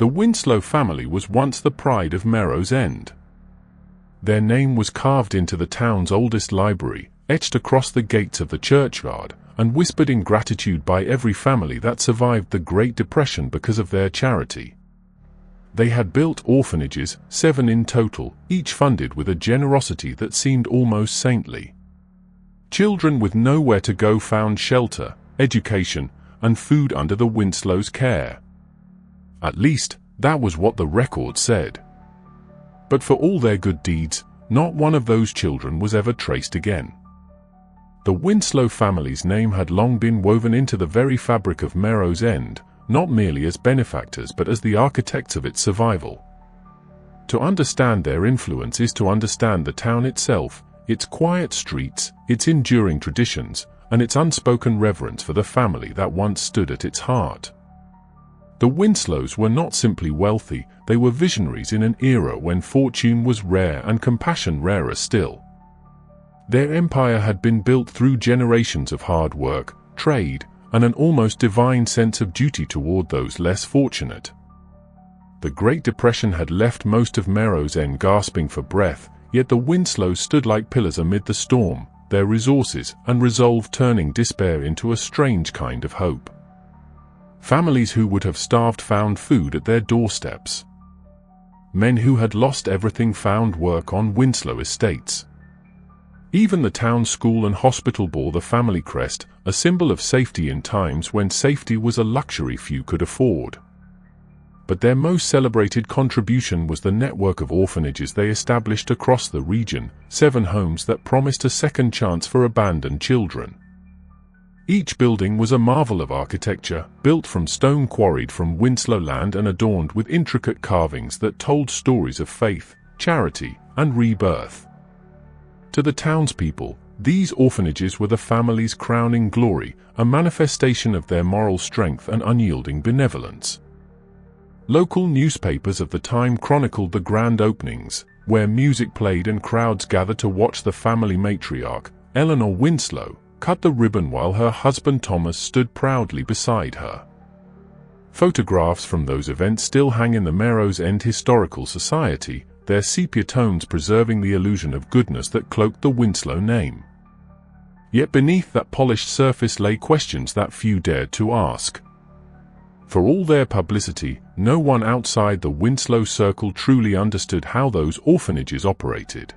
The Winslow family was once the pride of Merrow's End. Their name was carved into the town's oldest library, etched across the gates of the churchyard, and whispered in gratitude by every family that survived the Great Depression because of their charity. They had built orphanages, 7 in total, each funded with a generosity that seemed almost saintly. Children with nowhere to go found shelter, education, and food under the Winslows' care. At least, that was what the record said. But for all their good deeds, not one of those children was ever traced again. The Winslow family's name had long been woven into the very fabric of Merrow's End, not merely as benefactors but as the architects of its survival. To understand their influence is to understand the town itself, its quiet streets, its enduring traditions, and its unspoken reverence for the family that once stood at its heart. The Winslows were not simply wealthy, they were visionaries in an era when fortune was rare and compassion rarer still. Their empire had been built through generations of hard work, trade, and an almost divine sense of duty toward those less fortunate. The Great Depression had left most of Merrow's End gasping for breath, yet the Winslows stood like pillars amid the storm, their resources and resolve turning despair into a strange kind of hope. Families who would have starved found food at their doorsteps. Men who had lost everything found work on Winslow Estates. Even the town school and hospital bore the family crest, a symbol of safety in times when safety was a luxury few could afford. But their most celebrated contribution was the network of orphanages they established across the region, 7 homes that promised a second chance for abandoned children. Each building was a marvel of architecture, built from stone quarried from Winslow land and adorned with intricate carvings that told stories of faith, charity, and rebirth. To the townspeople, these orphanages were the family's crowning glory, a manifestation of their moral strength and unyielding benevolence. Local newspapers of the time chronicled the grand openings, where music played and crowds gathered to watch the family matriarch, Eleanor Winslow, cut the ribbon while her husband Thomas stood proudly beside her. Photographs from those events still hang in the Merrow's End Historical Society, their sepia tones preserving the illusion of goodness that cloaked the Winslow name. Yet beneath that polished surface lay questions that few dared to ask. For all their publicity, no one outside the Winslow circle truly understood how those orphanages operated.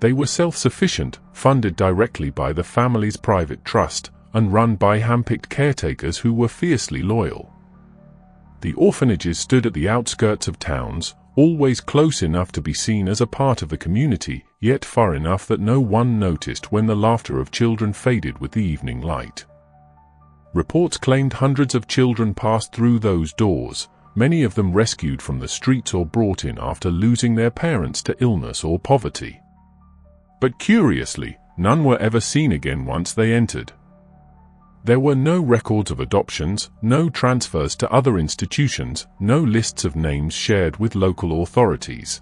They were self-sufficient, funded directly by the family's private trust, and run by hand-picked caretakers who were fiercely loyal. The orphanages stood at the outskirts of towns, always close enough to be seen as a part of the community, yet far enough that no one noticed when the laughter of children faded with the evening light. Reports claimed hundreds of children passed through those doors, many of them rescued from the streets or brought in after losing their parents to illness or poverty. But curiously, none were ever seen again once they entered. There were no records of adoptions, no transfers to other institutions, no lists of names shared with local authorities.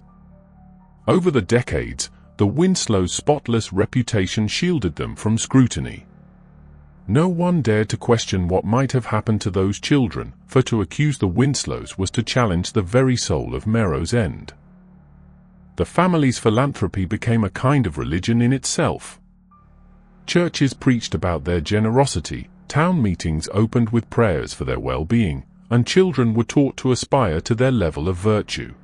Over the decades, the Winslows' spotless reputation shielded them from scrutiny. No one dared to question what might have happened to those children, for to accuse the Winslows was to challenge the very soul of Merrow's End. The family's philanthropy became a kind of religion in itself. Churches preached about their generosity, town meetings opened with prayers for their well-being, and children were taught to aspire to their level of virtue.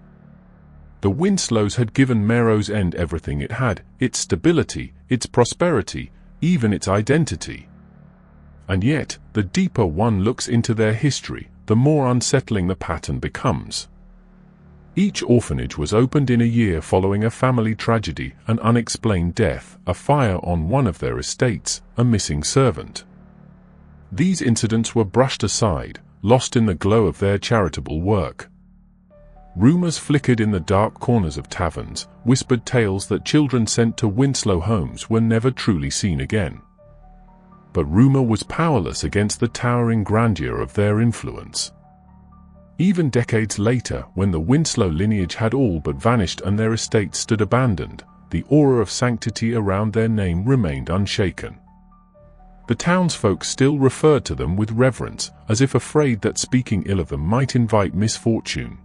The Winslows had given Merrow's End everything it had, its stability, its prosperity, even its identity. And yet, the deeper one looks into their history, the more unsettling the pattern becomes. Each orphanage was opened in a year following a family tragedy, an unexplained death, a fire on one of their estates, a missing servant. These incidents were brushed aside, lost in the glow of their charitable work. Rumors flickered in the dark corners of taverns, whispered tales that children sent to Winslow homes were never truly seen again. But rumor was powerless against the towering grandeur of their influence. Even decades later, when the Winslow lineage had all but vanished and their estate stood abandoned, the aura of sanctity around their name remained unshaken. the townsfolk still referred to them with reverence, as if afraid that speaking ill of them might invite misfortune.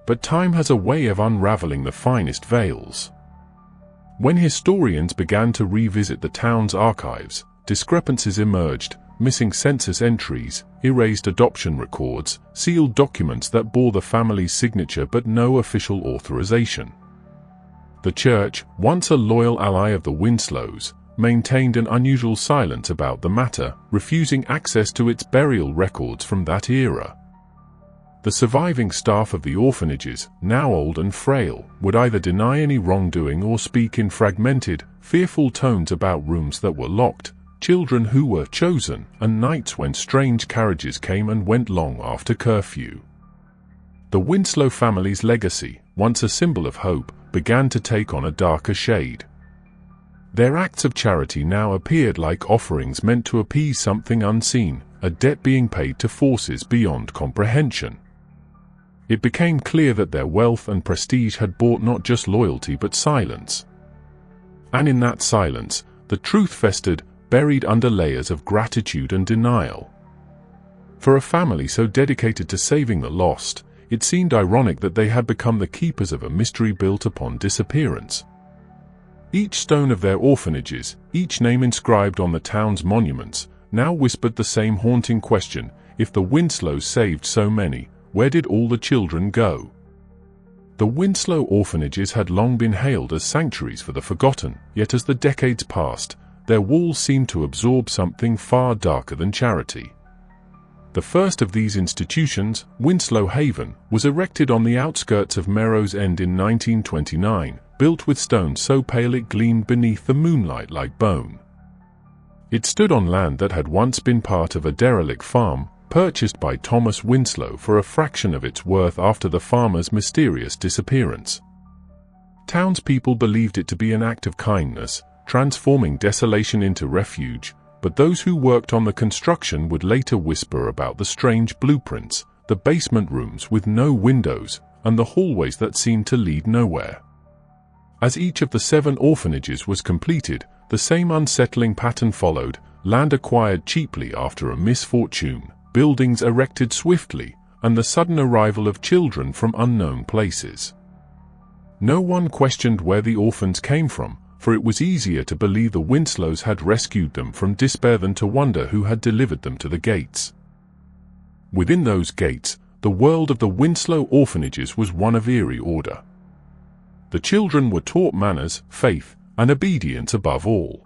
But time has a way of unraveling the finest veils. When historians began to revisit the town's archives, discrepancies emerged: missing census entries, erased adoption records, sealed documents that bore the family's signature but no official authorization. The church, once a loyal ally of the Winslows, maintained an unusual silence about the matter, refusing access to its burial records from that era. The surviving staff of the orphanages, now old and frail, would either deny any wrongdoing or speak in fragmented, fearful tones about rooms that were locked, children who were chosen, and nights when strange carriages came and went long after curfew. The Winslow family's legacy, once a symbol of hope, began to take on a darker shade. Their acts of charity now appeared like offerings meant to appease something unseen, a debt being paid to forces beyond comprehension. It became clear that their wealth and prestige had bought not just loyalty but silence. And in that silence, the truth festered, buried under layers of gratitude and denial. For a family so dedicated to saving the lost, it seemed ironic that they had become the keepers of a mystery built upon disappearance. Each stone of their orphanages, each name inscribed on the town's monuments, now whispered the same haunting question: if the Winslows saved so many, where did all the children go? The Winslow orphanages had long been hailed as sanctuaries for the forgotten, yet as the decades passed, their walls seemed to absorb something far darker than charity. The first of these institutions, Winslow Haven, was erected on the outskirts of Merrow's End in 1929, built with stone so pale it gleamed beneath the moonlight like bone. It stood on land that had once been part of a derelict farm, purchased by Thomas Winslow for a fraction of its worth after the farmer's mysterious disappearance. Townspeople believed it to be an act of kindness, transforming desolation into refuge, but those who worked on the construction would later whisper about the strange blueprints, the basement rooms with no windows, and the hallways that seemed to lead nowhere. As each of the 7 orphanages was completed, the same unsettling pattern followed: land acquired cheaply after a misfortune, buildings erected swiftly, and the sudden arrival of children from unknown places. No one questioned where the orphans came from, for it was easier to believe the Winslows had rescued them from despair than to wonder who had delivered them to the gates. Within those gates, the world of the Winslow orphanages was one of eerie order. The children were taught manners, faith, and obedience above all.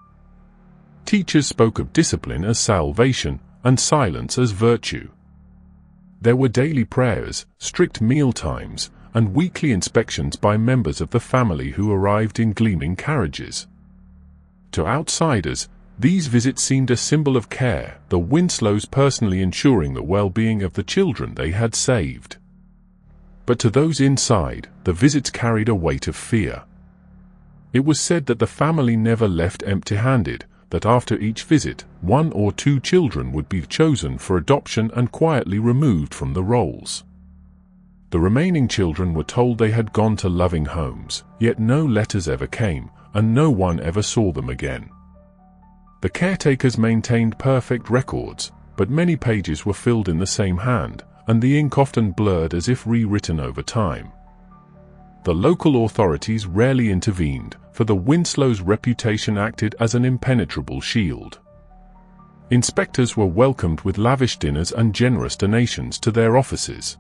Teachers spoke of discipline as salvation, and silence as virtue. There were daily prayers, strict meal times, and weekly inspections by members of the family who arrived in gleaming carriages. To outsiders, these visits seemed a symbol of care, the Winslows personally ensuring the well-being of the children they had saved. But to those inside, the visits carried a weight of fear. It was said that the family never left empty-handed, that after each visit, 1 or 2 children would be chosen for adoption and quietly removed from the rolls. The remaining children were told they had gone to loving homes, yet no letters ever came, and no one ever saw them again. The caretakers maintained perfect records, but many pages were filled in the same hand, and the ink often blurred as if rewritten over time. The local authorities rarely intervened, for the Winslows' reputation acted as an impenetrable shield. Inspectors were welcomed with lavish dinners and generous donations to their offices.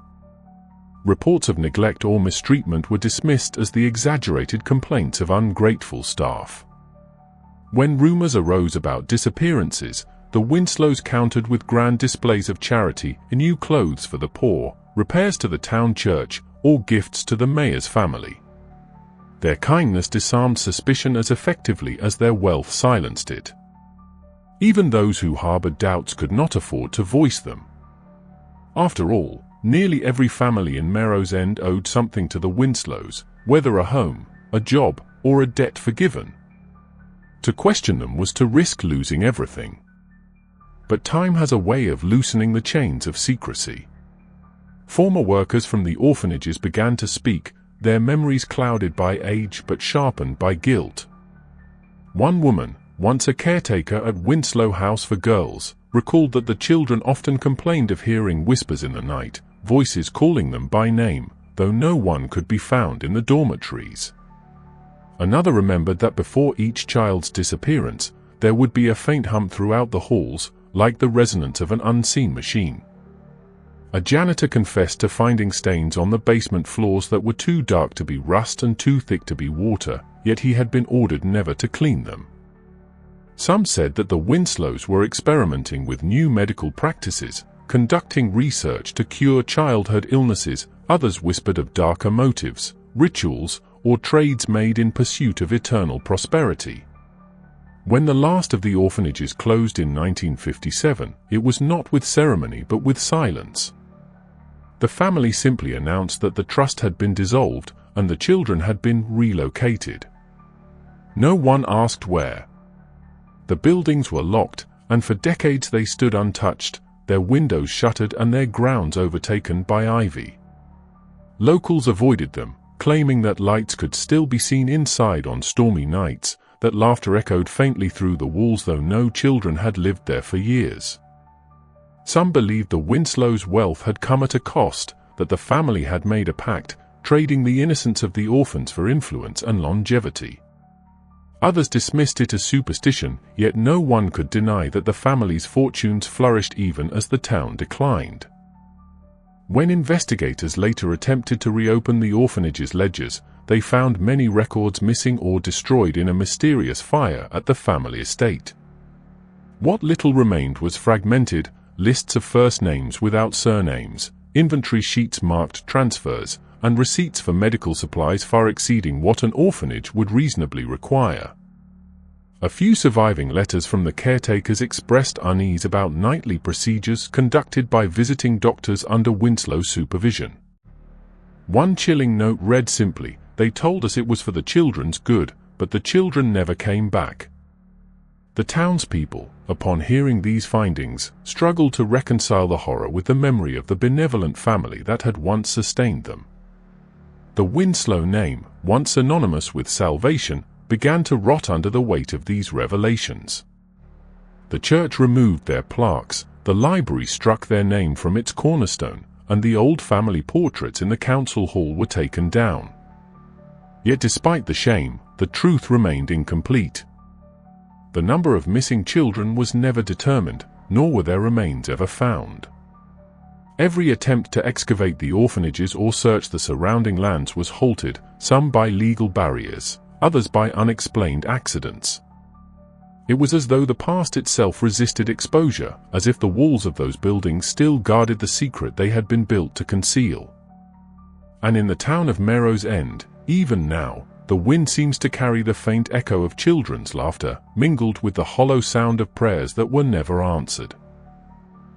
Reports of neglect or mistreatment were dismissed as the exaggerated complaints of ungrateful staff. When rumors arose about disappearances, the Winslows countered with grand displays of charity, new clothes for the poor, repairs to the town church, or gifts to the mayor's family. Their kindness disarmed suspicion as effectively as their wealth silenced it. Even those who harbored doubts could not afford to voice them. After all, nearly every family in Merrow's End owed something to the Winslows, whether a home, a job, or a debt forgiven. To question them was to risk losing everything. But time has a way of loosening the chains of secrecy. Former workers from the orphanages began to speak, their memories clouded by age but sharpened by guilt. One woman, once a caretaker at Winslow House for Girls, recalled that the children often complained of hearing whispers in the night, voices calling them by name, though no one could be found in the dormitories. Another remembered that before each child's disappearance, there would be a faint hum throughout the halls, like the resonance of an unseen machine. A janitor confessed to finding stains on the basement floors that were too dark to be rust and too thick to be water, yet he had been ordered never to clean them. Some said that the Winslows were experimenting with new medical practices, conducting research to cure childhood illnesses. Others whispered of darker motives, rituals, or trades made in pursuit of eternal prosperity. When the last of the orphanages closed in 1957, it was not with ceremony but with silence. The family simply announced that the trust had been dissolved and the children had been relocated. No one asked where. The buildings were locked, and for decades they stood untouched, their windows shuttered and their grounds overtaken by ivy. Locals avoided them, claiming that lights could still be seen inside on stormy nights, that laughter echoed faintly through the walls though no children had lived there for years. Some believed the Winslows' wealth had come at a cost, that the family had made a pact, trading the innocence of the orphans for influence and longevity. Others dismissed it as superstition, yet no one could deny that the family's fortunes flourished even as the town declined. When investigators later attempted to reopen the orphanage's ledgers, they found many records missing or destroyed in a mysterious fire at the family estate. What little remained was fragmented, lists of first names without surnames, inventory sheets marked transfers, and receipts for medical supplies far exceeding what an orphanage would reasonably require. A few surviving letters from the caretakers expressed unease about nightly procedures conducted by visiting doctors under Winslow's supervision. One chilling note read simply, "They told us it was for the children's good, but the children never came back." The townspeople, upon hearing these findings, struggled to reconcile the horror with the memory of the benevolent family that had once sustained them. The Winslow name, once synonymous with salvation, began to rot under the weight of these revelations. The church removed their plaques, the library struck their name from its cornerstone, and the old family portraits in the council hall were taken down. Yet despite the shame, the truth remained incomplete. The number of missing children was never determined, nor were their remains ever found. Every attempt to excavate the orphanages or search the surrounding lands was halted, some by legal barriers, others by unexplained accidents. It was as though the past itself resisted exposure, as if the walls of those buildings still guarded the secret they had been built to conceal. And in the town of Merrow's End, even now, the wind seems to carry the faint echo of children's laughter, mingled with the hollow sound of prayers that were never answered.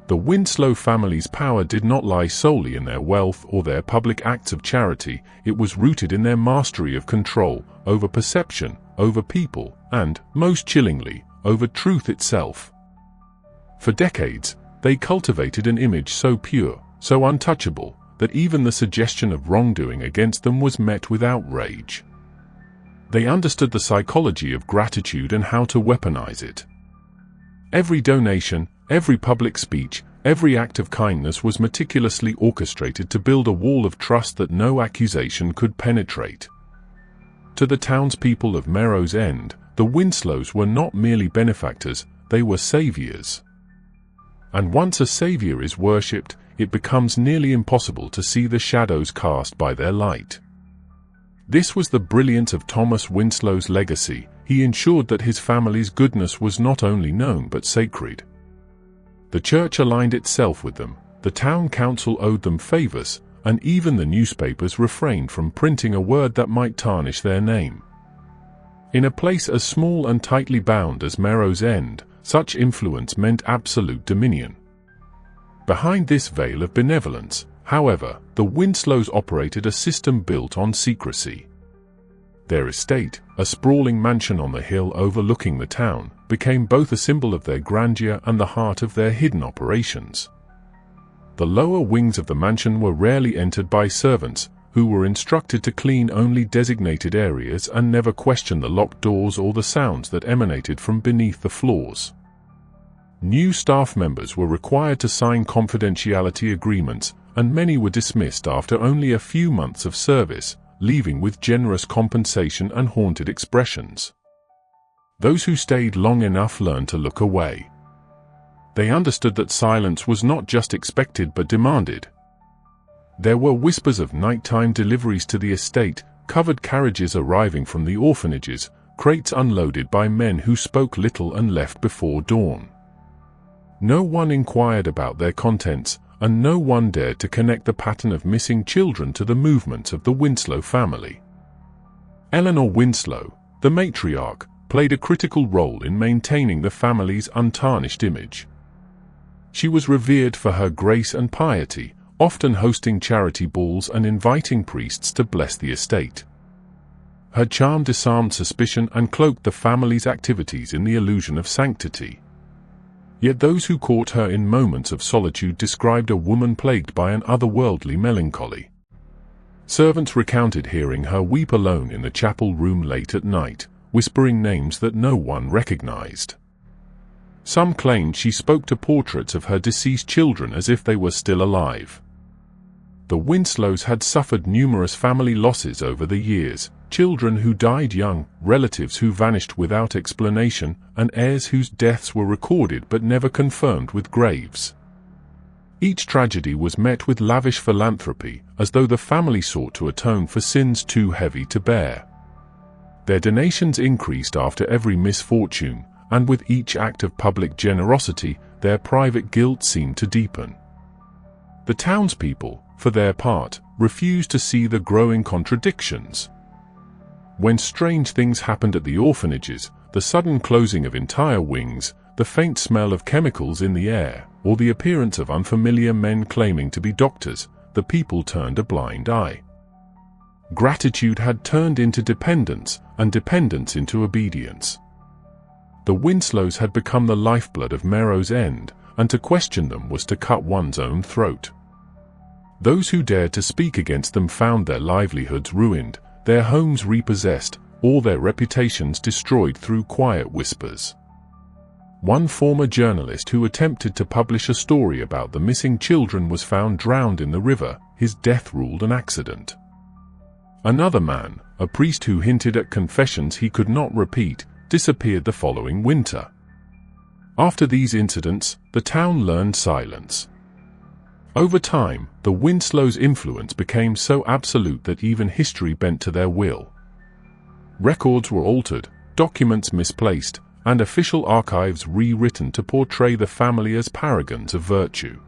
The Winslow family's power did not lie solely in their wealth or their public acts of charity, it was rooted in their mastery of control, over perception, over people, and, most chillingly, over truth itself. For decades, they cultivated an image so pure, so untouchable, that even the suggestion of wrongdoing against them was met with outrage. They understood the psychology of gratitude and how to weaponize it. Every donation, every public speech, every act of kindness was meticulously orchestrated to build a wall of trust that no accusation could penetrate. To the townspeople of Merrow's End, the Winslows were not merely benefactors, they were saviors. And once a savior is worshipped, it becomes nearly impossible to see the shadows cast by their light. This was the brilliance of Thomas Winslow's legacy. He ensured that his family's goodness was not only known but sacred. The church aligned itself with them, the town council owed them favors, and even the newspapers refrained from printing a word that might tarnish their name. In a place as small and tightly bound as Merrow's End, such influence meant absolute dominion. Behind this veil of benevolence, however, the Winslows operated a system built on secrecy. Their estate, a sprawling mansion on the hill overlooking the town, became both a symbol of their grandeur and the heart of their hidden operations. The lower wings of the mansion were rarely entered by servants, who were instructed to clean only designated areas and never question the locked doors or the sounds that emanated from beneath the floors. New staff members were required to sign confidentiality agreements, and many were dismissed after only a few months of service, leaving with generous compensation and haunted expressions. Those who stayed long enough learned to look away. They understood that silence was not just expected but demanded. There were whispers of nighttime deliveries to the estate, covered carriages arriving from the orphanages, crates unloaded by men who spoke little and left before dawn. No one inquired about their contents, and no one dared to connect the pattern of missing children to the movements of the Winslow family. Eleanor Winslow, the matriarch, played a critical role in maintaining the family's untarnished image. She was revered for her grace and piety, often hosting charity balls and inviting priests to bless the estate. Her charm disarmed suspicion and cloaked the family's activities in the illusion of sanctity. Yet those who caught her in moments of solitude described a woman plagued by an otherworldly melancholy. Servants recounted hearing her weep alone in the chapel room late at night, whispering names that no one recognized. Some claimed she spoke to portraits of her deceased children as if they were still alive. The Winslows had suffered numerous family losses over the years, children who died young, relatives who vanished without explanation, and heirs whose deaths were recorded but never confirmed with graves. Each tragedy was met with lavish philanthropy, as though the family sought to atone for sins too heavy to bear. Their donations increased after every misfortune, and with each act of public generosity, their private guilt seemed to deepen. The townspeople, for their part, refused to see the growing contradictions. When strange things happened at the orphanages, the sudden closing of entire wings, the faint smell of chemicals in the air, or the appearance of unfamiliar men claiming to be doctors, the people turned a blind eye. Gratitude had turned into dependence, and dependence into obedience. The Winslows had become the lifeblood of Merrow's End, and to question them was to cut one's own throat. Those who dared to speak against them found their livelihoods ruined, their homes repossessed, or their reputations destroyed through quiet whispers. One former journalist who attempted to publish a story about the missing children was found drowned in the river, his death ruled an accident. Another man, a priest who hinted at confessions he could not repeat, disappeared the following winter. After these incidents, the town learned silence. Over time, the Winslows' influence became so absolute that even history bent to their will. Records were altered, documents misplaced, and official archives rewritten to portray the family as paragons of virtue.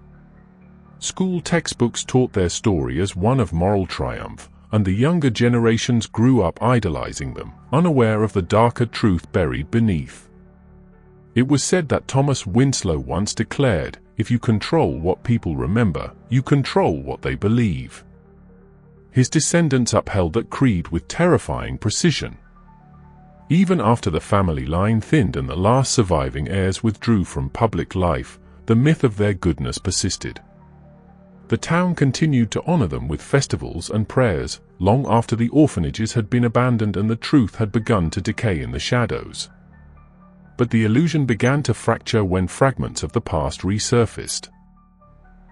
School textbooks taught their story as one of moral triumph, and the younger generations grew up idolizing them, unaware of the darker truth buried beneath. It was said that Thomas Winslow once declared, "If you control what people remember, you control what they believe." His descendants upheld that creed with terrifying precision. Even after the family line thinned and the last surviving heirs withdrew from public life, the myth of their goodness persisted. The town continued to honor them with festivals and prayers, long after the orphanages had been abandoned and the truth had begun to decay in the shadows. But the illusion began to fracture when fragments of the past resurfaced.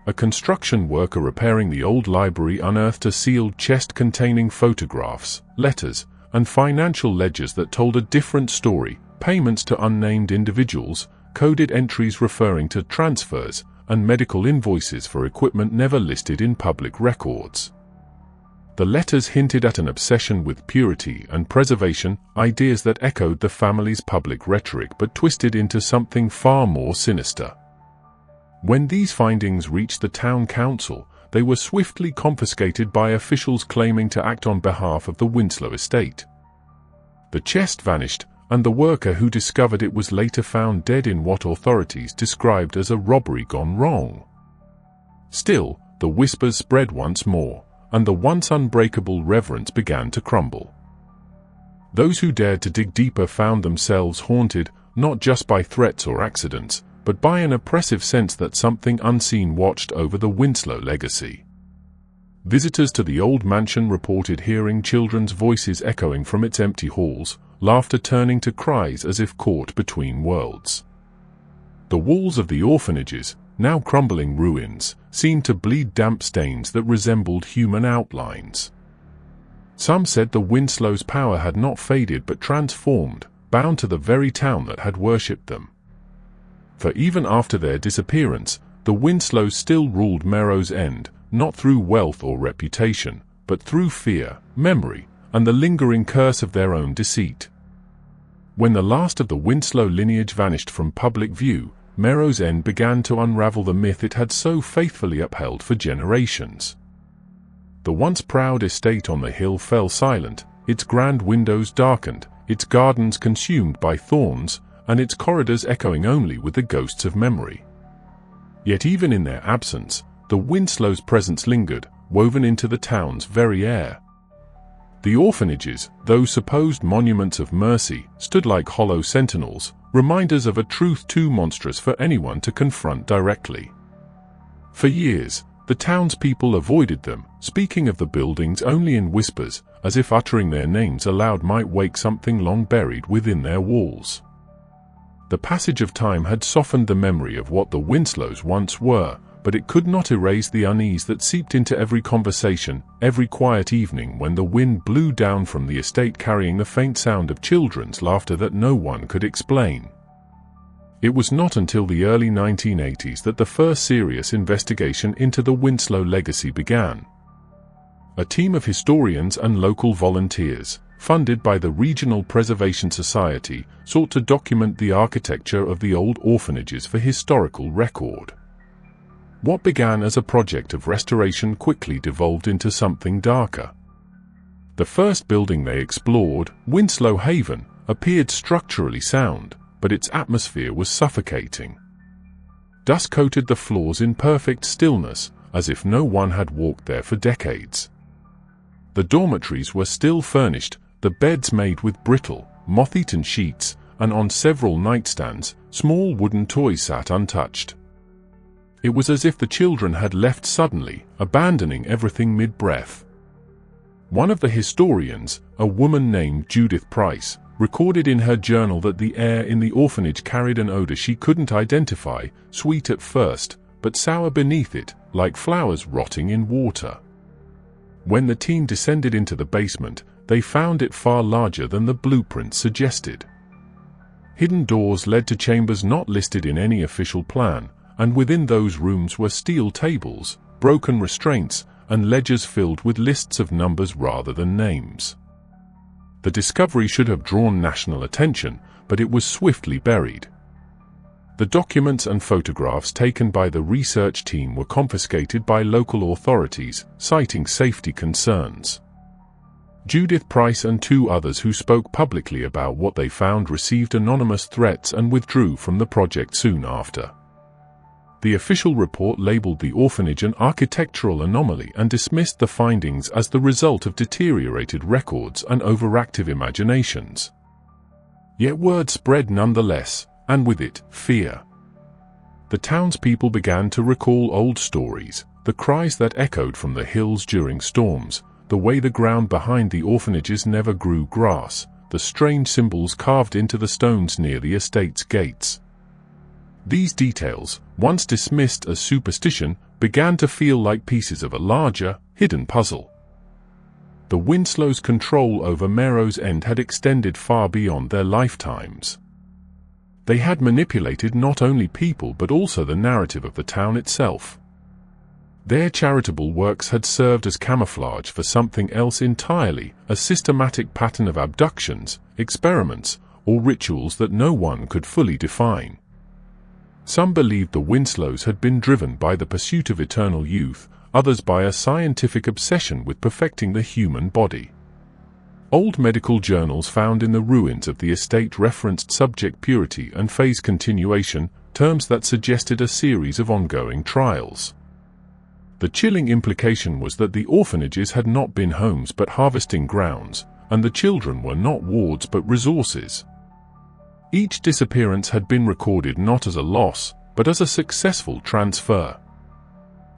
A construction worker repairing the old library unearthed a sealed chest containing photographs, letters, and financial ledgers that told a different story: payments to unnamed individuals, coded entries referring to transfers, and medical invoices for equipment never listed in public records. The letters hinted at an obsession with purity and preservation, ideas that echoed the family's public rhetoric but twisted into something far more sinister. When these findings reached the town council, they were swiftly confiscated by officials claiming to act on behalf of the Winslow Estate. The chest vanished, and the worker who discovered it was later found dead in what authorities described as a robbery gone wrong. Still, the whispers spread once more, and the once unbreakable reverence began to crumble. Those who dared to dig deeper found themselves haunted, not just by threats or accidents, but by an oppressive sense that something unseen watched over the Winslow legacy. Visitors to the old mansion reported hearing children's voices echoing from its empty halls, laughter turning to cries as if caught between worlds. The walls of the orphanages, now crumbling ruins, seemed to bleed damp stains that resembled human outlines. Some said the Winslow's power had not faded but transformed, bound to the very town that had worshipped them. For even after their disappearance, the Winslows still ruled Merrow's End, not through wealth or reputation, but through fear, memory, and the lingering curse of their own deceit. When the last of the Winslow lineage vanished from public view, Merrow's End began to unravel the myth it had so faithfully upheld for generations. The once proud estate on the hill fell silent, its grand windows darkened, its gardens consumed by thorns, and its corridors echoing only with the ghosts of memory. Yet even in their absence, the Winslows' presence lingered, woven into the town's very air. The orphanages, though supposed monuments of mercy, stood like hollow sentinels, reminders of a truth too monstrous for anyone to confront directly. For years, the townspeople avoided them, speaking of the buildings only in whispers, as if uttering their names aloud might wake something long buried within their walls. The passage of time had softened the memory of what the Winslows once were, but it could not erase the unease that seeped into every conversation, every quiet evening when the wind blew down from the estate carrying the faint sound of children's laughter that no one could explain. It was not until the early 1980s that the first serious investigation into the Winslow legacy began. A team of historians and local volunteers, funded by the Regional Preservation Society, sought to document the architecture of the old orphanages for historical record. What began as a project of restoration quickly devolved into something darker. The first building they explored, Winslow Haven, appeared structurally sound, but its atmosphere was suffocating. Dust coated the floors in perfect stillness, as if no one had walked there for decades. The dormitories were still furnished, the beds made with brittle, moth-eaten sheets, and on several nightstands, small wooden toys sat untouched. It was as if the children had left suddenly, abandoning everything mid-breath. One of the historians, a woman named Judith Price, recorded in her journal that the air in the orphanage carried an odor she couldn't identify, sweet at first, but sour beneath it, like flowers rotting in water. When the team descended into the basement, they found it far larger than the blueprint suggested. Hidden doors led to chambers not listed in any official plan, and within those rooms were steel tables, broken restraints, and ledgers filled with lists of numbers rather than names. The discovery should have drawn national attention, but it was swiftly buried. The documents and photographs taken by the research team were confiscated by local authorities, citing safety concerns. Judith Price and two others who spoke publicly about what they found received anonymous threats and withdrew from the project soon after. The official report labeled the orphanage an architectural anomaly and dismissed the findings as the result of deteriorated records and overactive imaginations. Yet word spread nonetheless, and with it, fear. The townspeople began to recall old stories, the cries that echoed from the hills during storms, the way the ground behind the orphanages never grew grass, the strange symbols carved into the stones near the estate's gates. These details, once dismissed as superstition, began to feel like pieces of a larger, hidden puzzle. The Winslows' control over Merrow's End had extended far beyond their lifetimes. They had manipulated not only people but also the narrative of the town itself. Their charitable works had served as camouflage for something else entirely, a systematic pattern of abductions, experiments, or rituals that no one could fully define. Some believed the Winslows had been driven by the pursuit of eternal youth, others by a scientific obsession with perfecting the human body. Old medical journals found in the ruins of the estate referenced subject purity and phase continuation, terms that suggested a series of ongoing trials. The chilling implication was that the orphanages had not been homes but harvesting grounds, and the children were not wards but resources. Each disappearance had been recorded not as a loss, but as a successful transfer.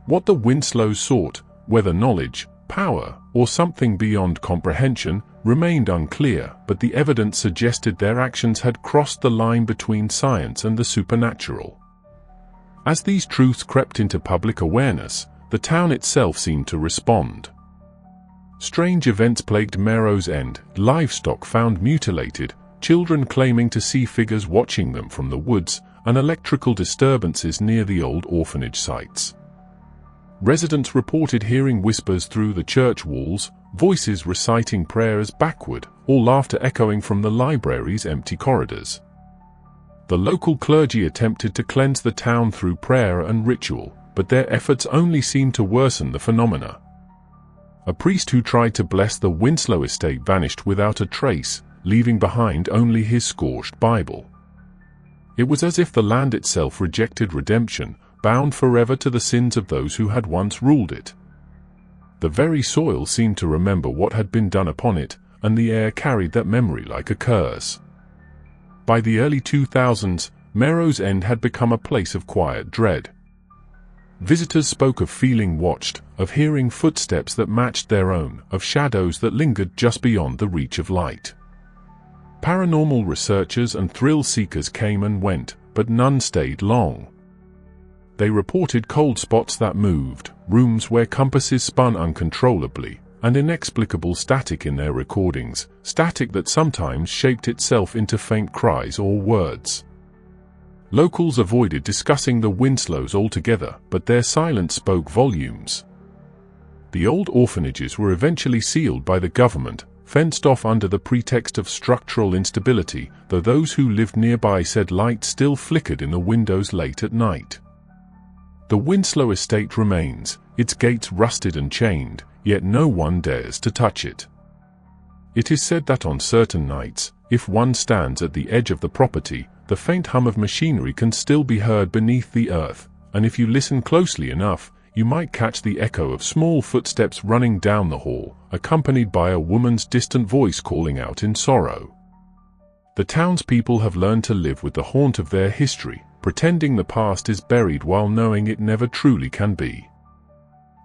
What the Winslows sought, Whether knowledge, power, or something beyond comprehension remained unclear, but the evidence suggested their actions had crossed the line between science and the supernatural. As these truths crept into public awareness, the town itself seemed to respond. Strange events plagued Merrow's End: livestock found mutilated, children claiming to see figures watching them from the woods, and electrical disturbances near the old orphanage sites. Residents reported hearing whispers through the church walls, voices reciting prayers backward, or laughter echoing from the library's empty corridors. The local clergy attempted to cleanse the town through prayer and ritual, but their efforts only seemed to worsen the phenomena. A priest who tried to bless the Winslow Estate vanished without a trace, leaving behind only his scorched Bible. It was as if the land itself rejected redemption, bound forever to the sins of those who had once ruled it. The very soil seemed to remember what had been done upon it, and the air carried that memory like a curse. By the early 2000s, Merrow's End had become a place of quiet dread. Visitors spoke of feeling watched, of hearing footsteps that matched their own, of shadows that lingered just beyond the reach of light. Paranormal researchers and thrill-seekers came and went, but none stayed long. They reported cold spots that moved, rooms where compasses spun uncontrollably, and inexplicable static in their recordings, static that sometimes shaped itself into faint cries or words. Locals avoided discussing the Winslows altogether, but their silence spoke volumes. The old orphanages were eventually sealed by the government, fenced off under the pretext of structural instability, though those who lived nearby said light still flickered in the windows late at night. The Winslow Estate remains, its gates rusted and chained, yet no one dares to touch it. It is said that on certain nights, if one stands at the edge of the property, the faint hum of machinery can still be heard beneath the earth, and if you listen closely enough, you might catch the echo of small footsteps running down the hall, accompanied by a woman's distant voice calling out in sorrow. The townspeople have learned to live with the haunt of their history, pretending the past is buried while knowing it never truly can be.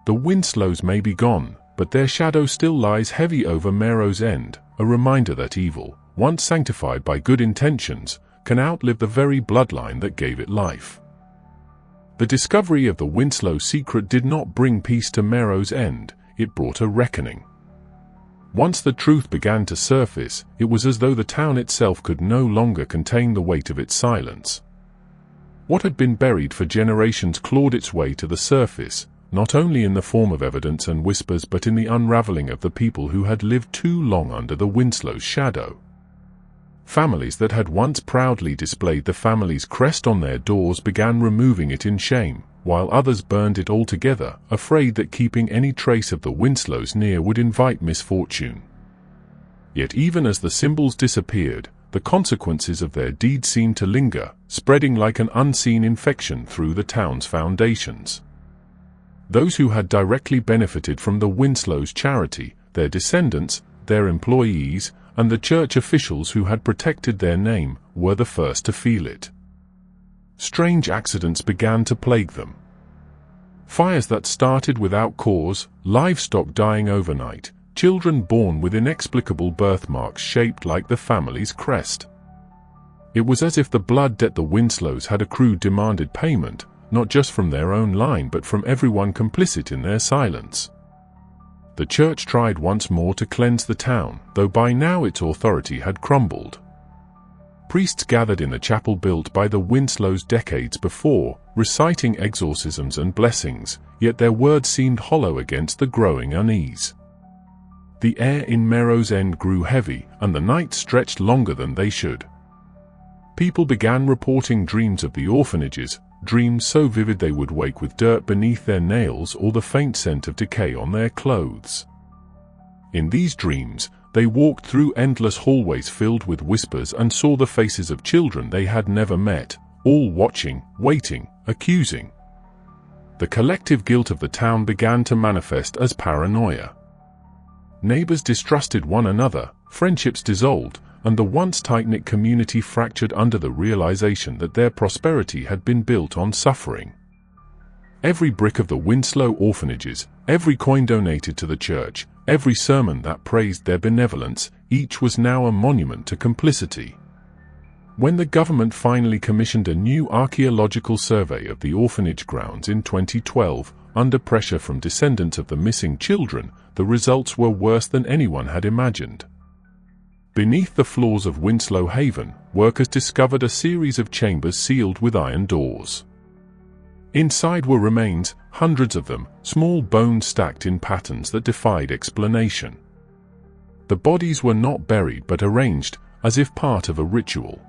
The Winslows may be gone, but their shadow still lies heavy over Merrow's End, a reminder that evil, once sanctified by good intentions, can outlive the very bloodline that gave it life. The discovery of the Winslow secret did not bring peace to Merrow's End, it brought a reckoning. Once the truth began to surface, it was as though the town itself could no longer contain the weight of its silence. What had been buried for generations clawed its way to the surface, not only in the form of evidence and whispers but in the unraveling of the people who had lived too long under the Winslow's shadow. Families that had once proudly displayed the family's crest on their doors began removing it in shame, while others burned it altogether, afraid that keeping any trace of the Winslows near would invite misfortune. Yet even as the symbols disappeared, the consequences of their deeds seemed to linger, spreading like an unseen infection through the town's foundations. Those who had directly benefited from the Winslows' charity, their descendants, their employees, and the church officials who had protected their name, were the first to feel it. Strange accidents began to plague them. Fires that started without cause, livestock dying overnight, children born with inexplicable birthmarks shaped like the family's crest. It was as if the blood debt the Winslows had accrued demanded payment, not just from their own line but from everyone complicit in their silence. The church tried once more to cleanse the town, though by now its authority had crumbled. Priests gathered in the chapel built by the Winslows decades before, reciting exorcisms and blessings, yet their words seemed hollow against the growing unease. The air in Merrow's End grew heavy, and the nights stretched longer than they should. People began reporting dreams of the orphanages, dreams so vivid they would wake with dirt beneath their nails or the faint scent of decay on their clothes. In these dreams, they walked through endless hallways filled with whispers and saw the faces of children they had never met, all watching, waiting, accusing. The collective guilt of the town began to manifest as paranoia. Neighbors distrusted one another, friendships dissolved, and the once tight-knit community fractured under the realization that their prosperity had been built on suffering. Every brick of the Winslow orphanages, every coin donated to the church, every sermon that praised their benevolence, each was now a monument to complicity. When the government finally commissioned a new archaeological survey of the orphanage grounds in 2012, under pressure from descendants of the missing children, the results were worse than anyone had imagined. Beneath the floors of Winslow Haven, workers discovered a series of chambers sealed with iron doors. Inside were remains, hundreds of them, small bones stacked in patterns that defied explanation. The bodies were not buried but arranged, as if part of a ritual.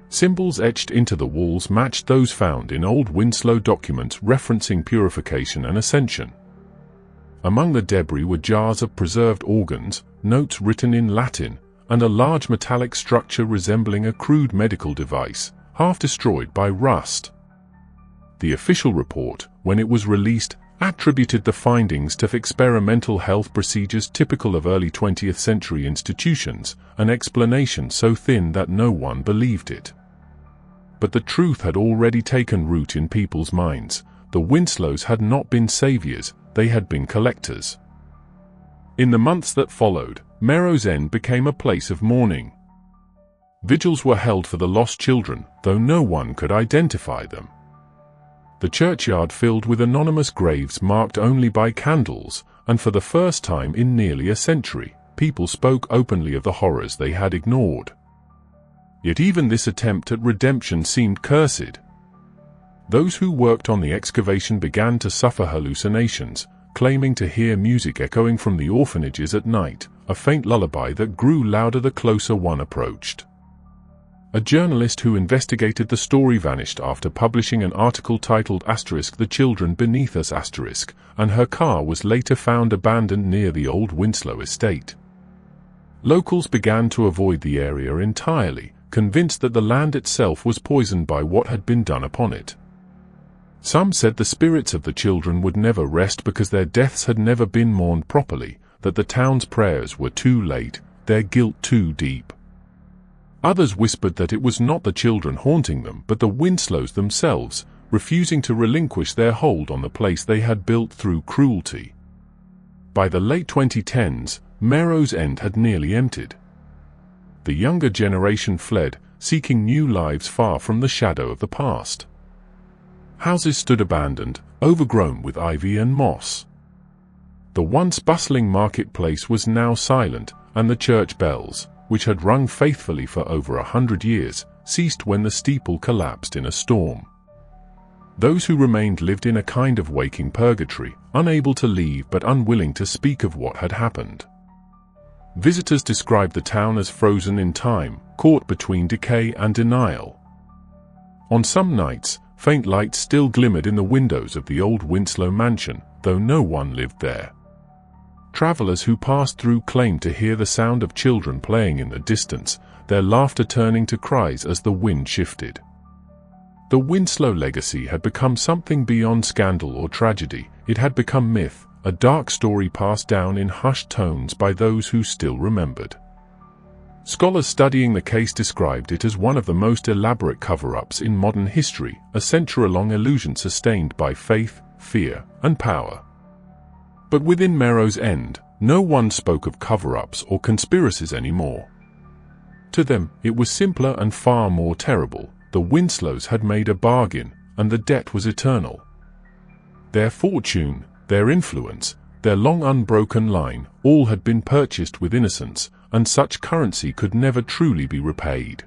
Symbols etched into the walls matched those found in old Winslow documents referencing purification and ascension. Among the debris were jars of preserved organs, notes written in Latin, and a large metallic structure resembling a crude medical device, half destroyed by rust. The official report, when it was released, attributed the findings to experimental health procedures typical of early 20th century institutions, an explanation so thin that no one believed it. But the truth had already taken root in people's minds. The Winslows had not been saviors, they had been collectors. In the months that followed, Merrow's End became a place of mourning. Vigils were held for the lost children, though no one could identify them. The churchyard filled with anonymous graves marked only by candles, and for the first time in nearly a century, people spoke openly of the horrors they had ignored. Yet even this attempt at redemption seemed cursed. Those who worked on the excavation began to suffer hallucinations, claiming to hear music echoing from the orphanages at night, a faint lullaby that grew louder the closer one approached. A journalist who investigated the story vanished after publishing an article titled "The Children Beneath Us", and her car was later found abandoned near the old Winslow Estate. Locals began to avoid the area entirely, convinced that the land itself was poisoned by what had been done upon it. Some said the spirits of the children would never rest because their deaths had never been mourned properly, that the town's prayers were too late, their guilt too deep. Others whispered that it was not the children haunting them but the Winslows themselves, refusing to relinquish their hold on the place they had built through cruelty. By the late 2010s, Merrow's End had nearly emptied. The younger generation fled, seeking new lives far from the shadow of the past. Houses stood abandoned, overgrown with ivy and moss. The once bustling marketplace was now silent, and the church bells, which had rung faithfully for over 100 years, ceased when the steeple collapsed in a storm. Those who remained lived in a kind of waking purgatory, unable to leave but unwilling to speak of what had happened. Visitors described the town as frozen in time, caught between decay and denial. On some nights, faint lights still glimmered in the windows of the old Winslow mansion, though no one lived there. Travelers who passed through claimed to hear the sound of children playing in the distance, their laughter turning to cries as the wind shifted. The Winslow legacy had become something beyond scandal or tragedy. It had become myth, a dark story passed down in hushed tones by those who still remembered. Scholars studying the case described it as one of the most elaborate cover-ups in modern history, a century-long illusion sustained by faith, fear, and power. But within Merrow's End, no one spoke of cover-ups or conspiracies anymore. To them, it was simpler and far more terrible. The Winslows had made a bargain, and the debt was eternal. Their fortune, their influence, their long unbroken line, all had been purchased with innocence, and such currency could never truly be repaid.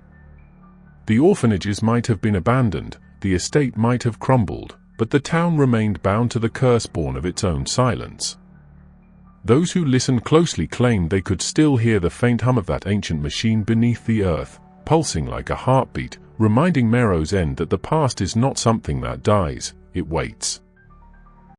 The orphanages might have been abandoned, the estate might have crumbled, but the town remained bound to the curse born of its own silence. Those who listened closely claimed they could still hear the faint hum of that ancient machine beneath the earth, pulsing like a heartbeat, reminding Merrow's End that the past is not something that dies, it waits.